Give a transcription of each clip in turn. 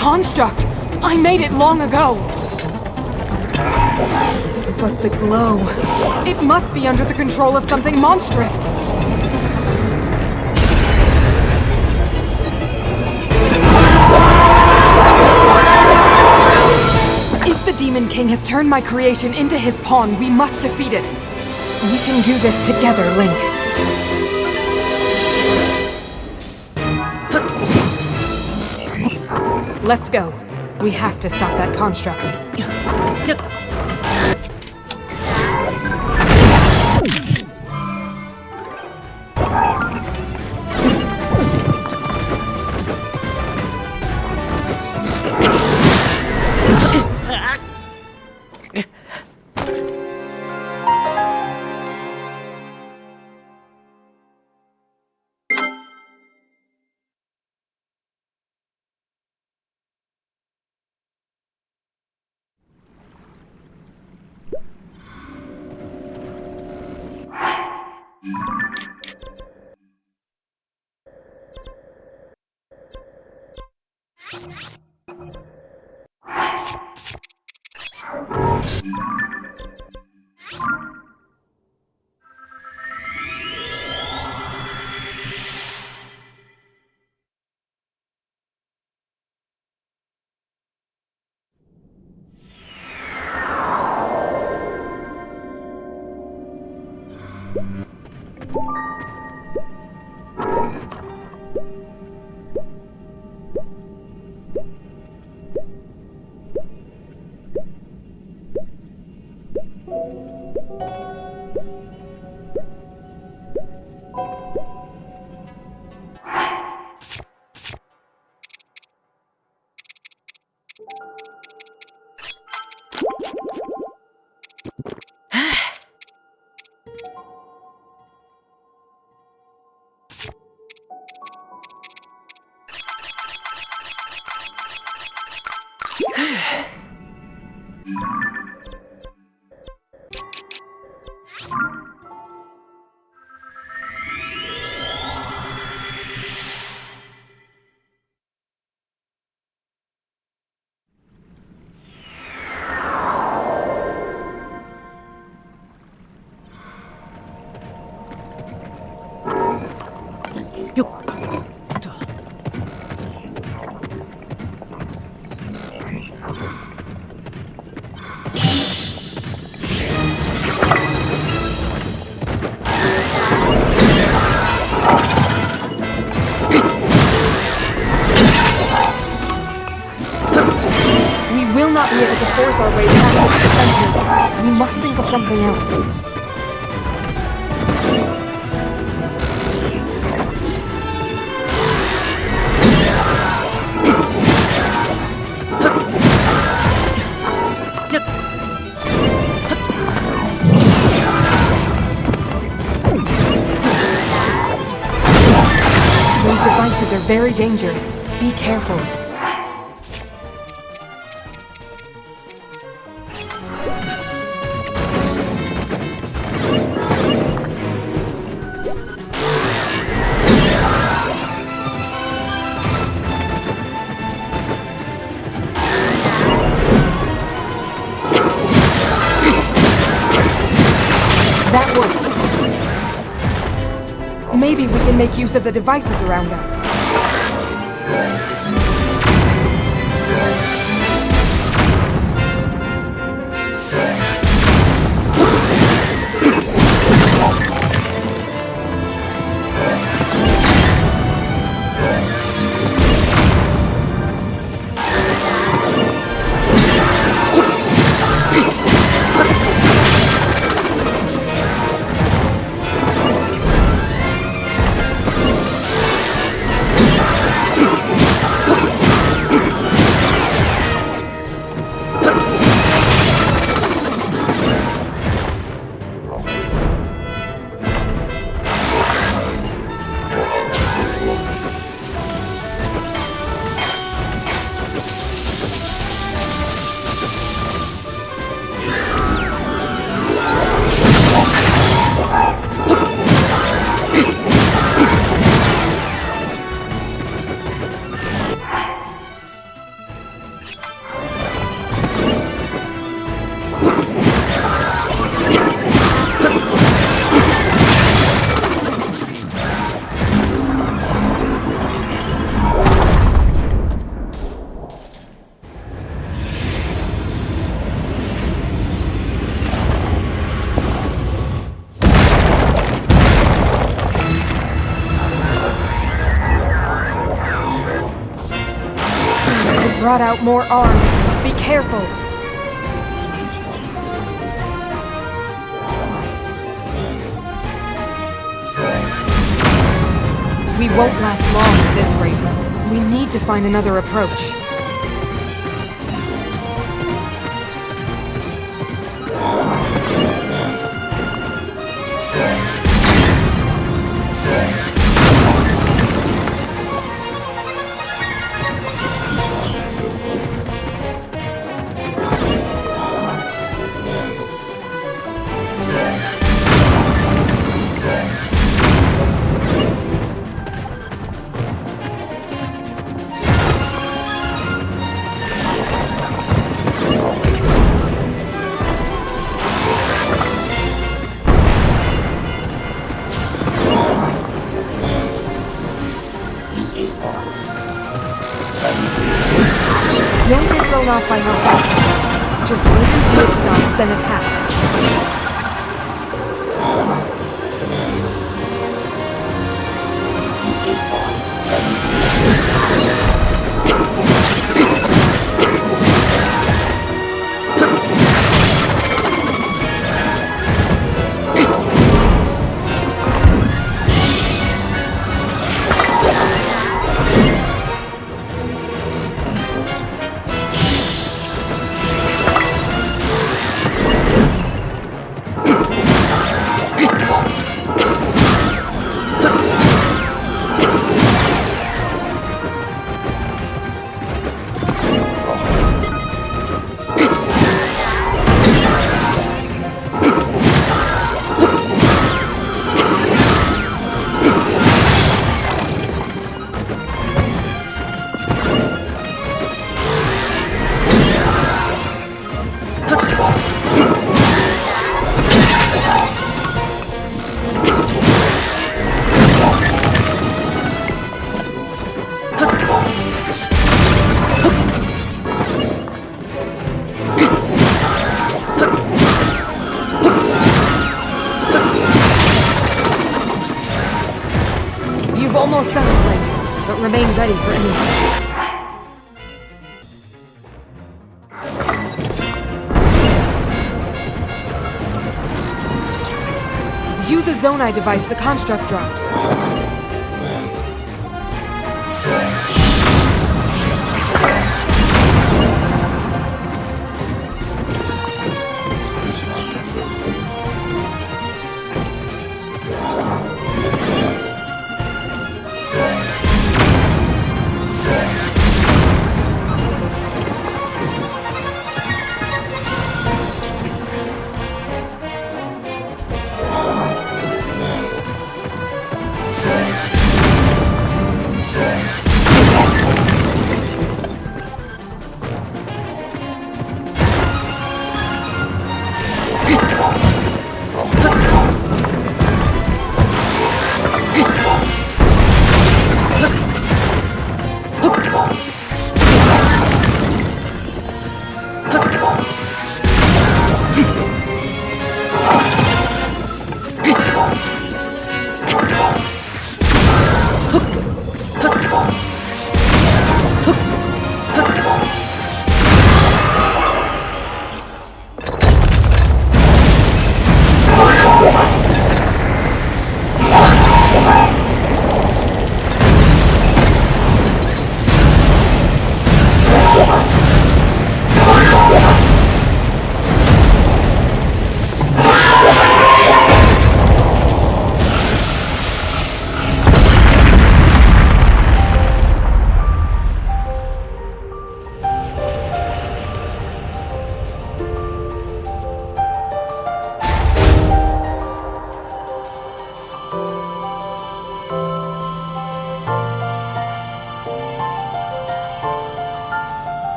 construct! I made it long ago! But the glow... It must be under the control of something monstrous! If the Demon King has turned my creation into his pawn, we must defeat it! We can do this together, Link. Let's go. We have to stop that construct. Be able to force our way past its defenses. We must think of something else. Those devices are very dangerous. Be careful. That worked. Maybe we can make use of the devices around us. brought out more arms. Be careful. We won't last long at this rate. We need to find another approach. Don't get thrown off by how fast it goes. Just wait until it stops, then attack. You've almost done it, Link, but remain ready for anything. Use a Zonai device the construct dropped.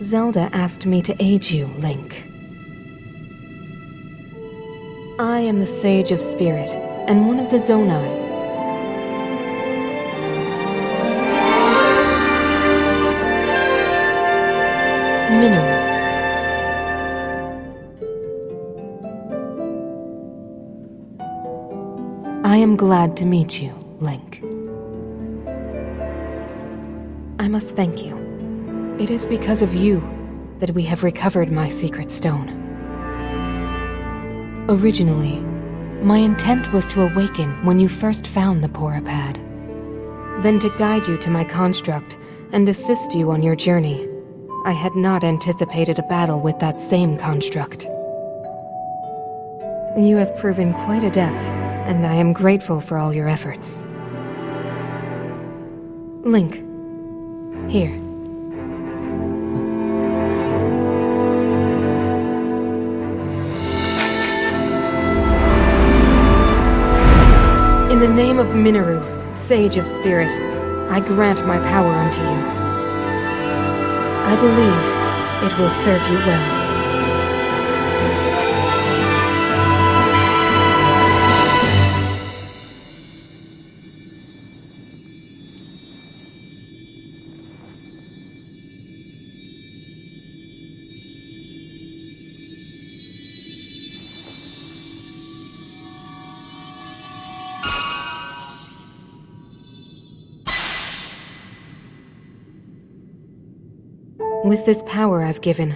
Zelda asked me to aid you, Link. I am the Sage of Spirit, and one of the Zonai. Mineral. I am glad to meet you, Link. I must thank you. It is because of you that we have recovered my secret stone. Originally, my intent was to awaken when you first found the Porapad. Then to guide you to my construct and assist you on your journey. I had not anticipated a battle with that same construct. You have proven quite adept, and I am grateful for all your efforts. Link, here. In the name of Minoru, Sage of Spirit, I grant my power unto you. I believe it will serve you well. With this power I've given,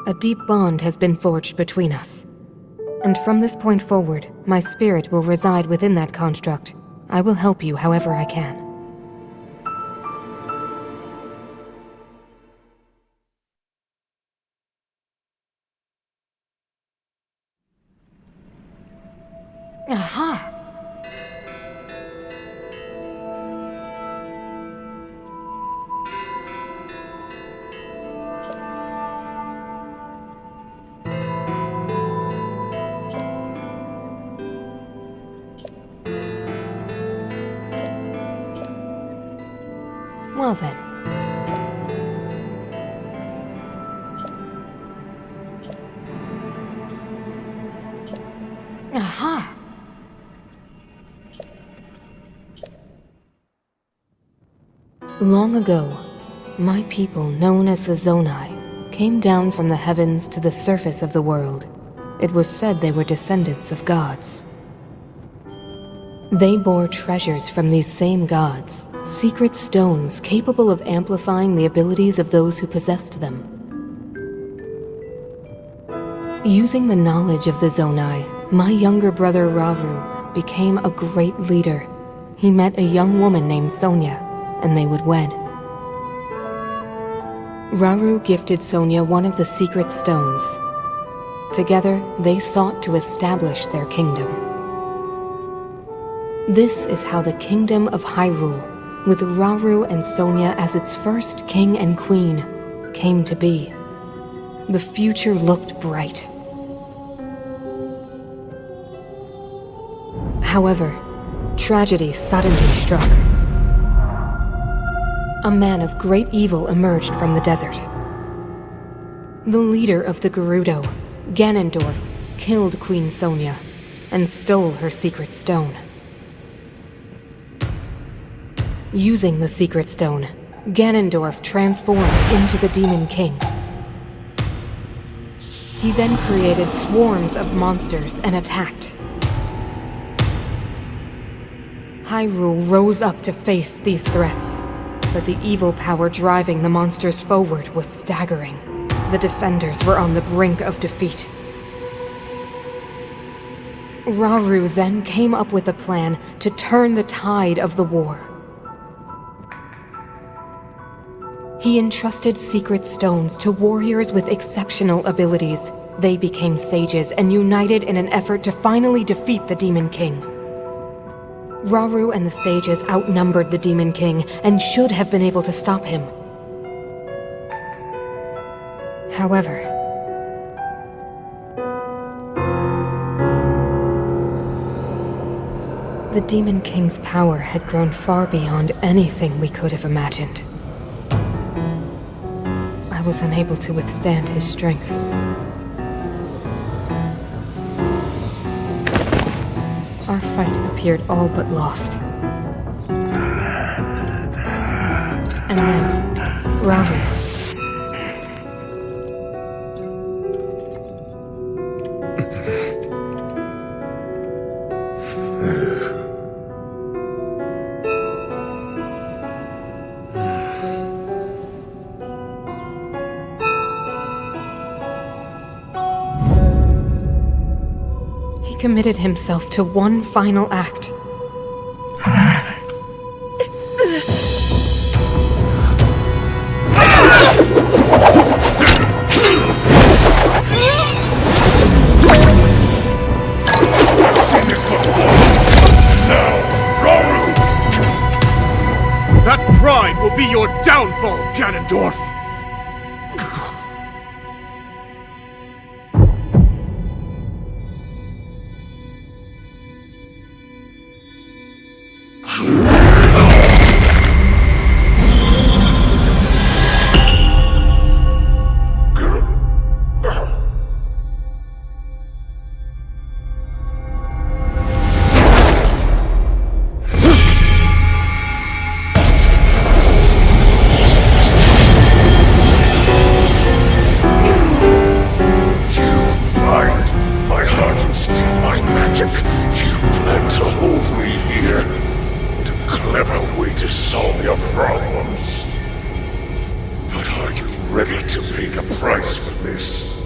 a deep bond has been forged between us. And from this point forward, my spirit will reside within that construct. I will help you however I can. Aha! Well then. Aha! Long ago, my people, known as the Zonai, came down from the heavens to the surface of the world. It was said they were descendants of gods. They bore treasures from these same gods, secret stones capable of amplifying the abilities of those who possessed them. Using the knowledge of the Zonai, my younger brother Rauru became a great leader. He met a young woman named Sonia, and they would wed. Rauru gifted Sonia one of the secret stones. Together, they sought to establish their kingdom. This is how the Kingdom of Hyrule, with Rauru and Sonia as its first king and queen, came to be. The future looked bright. However, tragedy suddenly struck. A man of great evil emerged from the desert. The leader of the Gerudo, Ganondorf, killed Queen Sonia and stole her secret stone. Using the secret stone, Ganondorf transformed into the Demon King. He then created swarms of monsters and attacked. Hyrule rose up to face these threats. but the evil power driving the monsters forward was staggering. The defenders were on the brink of defeat. Rauru then came up with a plan to turn the tide of the war. He entrusted secret stones to warriors with exceptional abilities. They became sages and united in an effort to finally defeat the Demon King. Rauru and the sages outnumbered the Demon King and should have been able to stop him. However, the Demon King's power had grown far beyond anything we could have imagined. I was unable to withstand his strength. Our fight appeared all but lost. And then, Rauru. Committed himself to one final act. That pride will be your downfall, Ganondorf!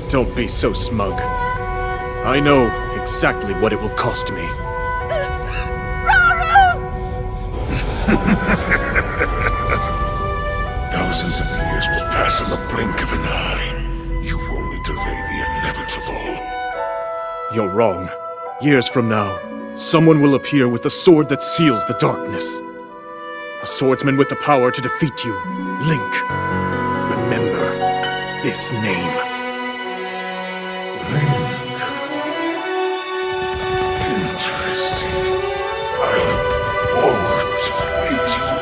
Don't be so smug. I know exactly what it will cost me. Thousands of years will pass in the blink of an eye. You only delay the inevitable. You're wrong. Years from now, someone will appear with the sword that seals the darkness. A swordsman with the power to defeat you, Link. Remember this name. Link. Interesting. I look forward to meeting you.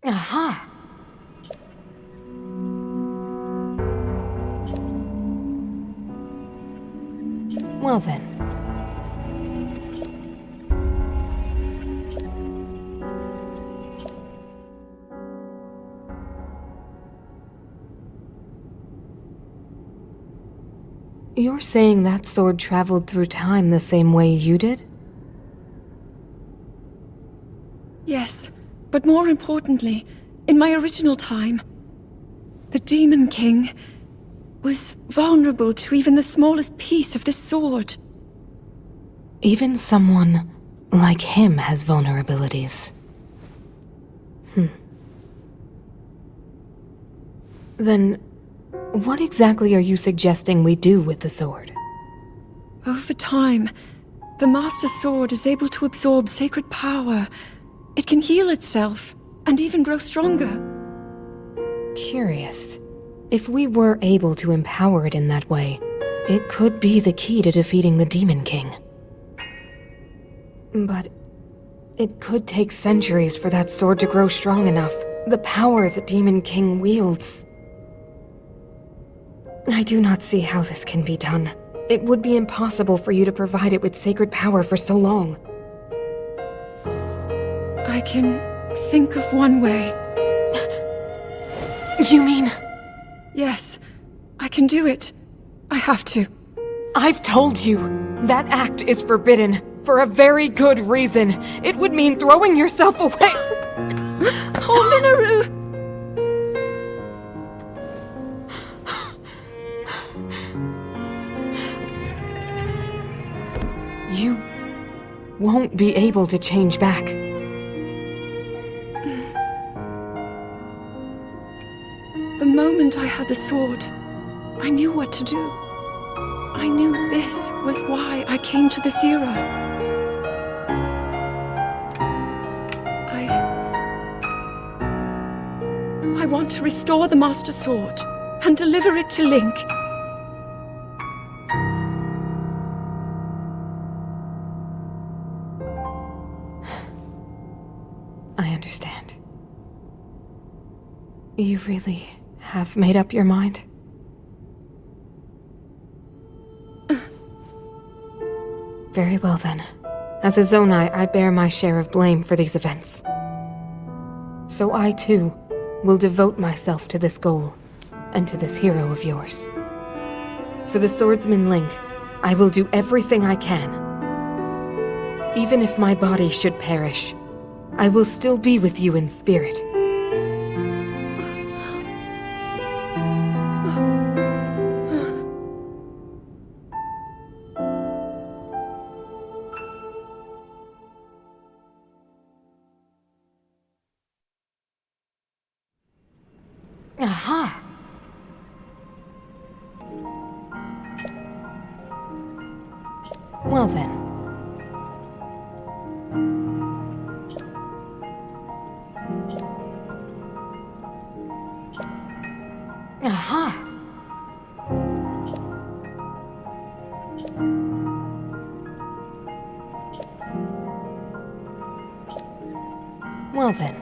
Aha! Well then. You're saying that sword traveled through time the same way you did? Yes, but more importantly, in my original time, the Demon King was vulnerable to even the smallest piece of this sword. Even someone like him has vulnerabilities. Then, what exactly are you suggesting we do with the sword? Over time, the Master Sword is able to absorb sacred power. It can heal itself, and even grow stronger. Curious. If we were able to empower it in that way, it could be the key to defeating the Demon King. But it could take centuries for that sword to grow strong enough. The power the Demon King wields. I do not see how this can be done. It would be impossible for you to provide it with sacred power for so long. I can think of one way. You mean... Yes, I can do it. I have to. I've told you, that act is forbidden, for a very good reason. It would mean throwing yourself away. Oh, Minoru! You won't be able to change back. The moment I had the sword, I knew what to do. I knew this was why I came to this era. I want to restore the Master Sword and deliver it to Link. I understand. You really have made up your mind? Very well then. As a Zonai, I bear my share of blame for these events. So I too will devote myself to this goal, and to this hero of yours. For the swordsman Link, I will do everything I can. Even if my body should perish, I will still be with you in spirit. Aha! Well then. Aha! Well then.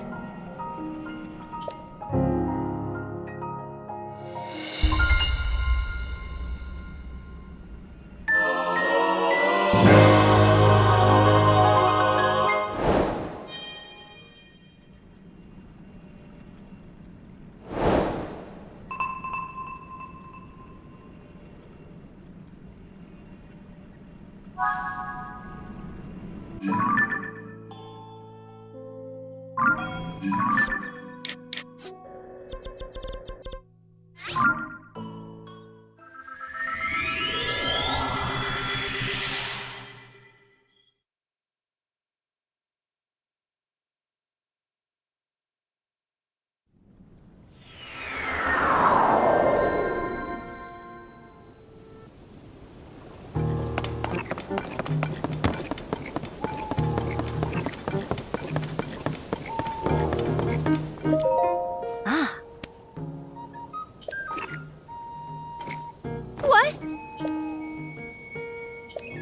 What?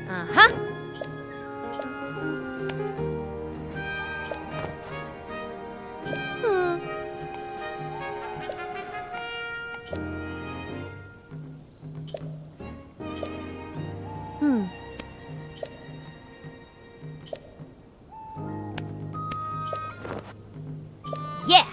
Uh-huh. Yeah.